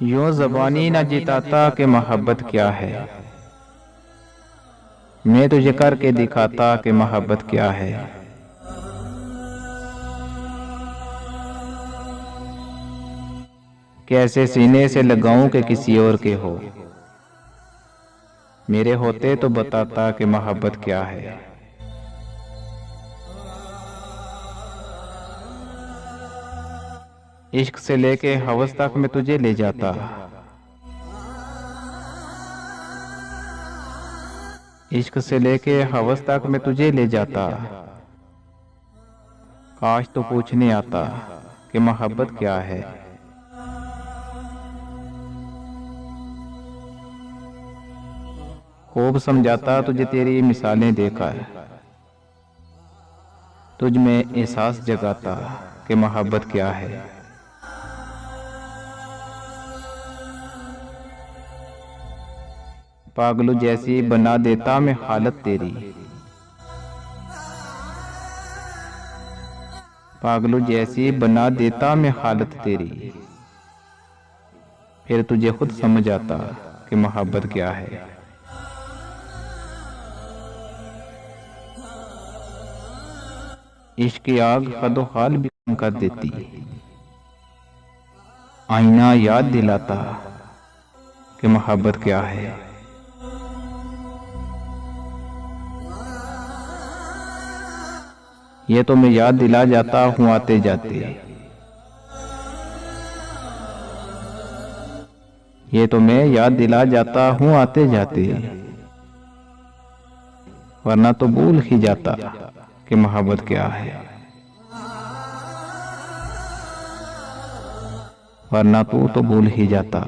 यूं ज़बानी न जिताता कि मोहब्बत क्या है। मैं तुझे करके दिखाता कि मोहब्बत क्या है। कैसे सीने से लगाऊं कि किसी और के हो। मेरे होते तो बताता कि मोहब्बत क्या है। इश्क से लेके हवस तक मैं तुझे ले जाता। इश्क से लेके हवस तक मैं तुझे ले जाता। काश तो पूछने आता कि मोहब्बत क्या है। खूब समझाता तुझे तेरी मिसालें देकर। तुझ में एहसास जगाता कि मोहब्बत क्या है। पागलों जैसी बना देता मैं हालत तेरी। पागलों जैसी बना देता मैं हालत तेरी। फिर तुझे खुद समझ आता कि मोहब्बत क्या है। इश्क की आग खदो हाल भी कम कर देती। आईना याद दिलाता कि मोहब्बत क्या है। ये तो मैं याद दिला जाता हूँ आते जाते। ये तो मैं याद दिला जाता हूँ आते जाते। वरना तो भूल ही जाता कि मोहब्बत क्या है। वरना तू तो भूल ही जाता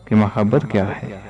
कि मोहब्बत क्या है।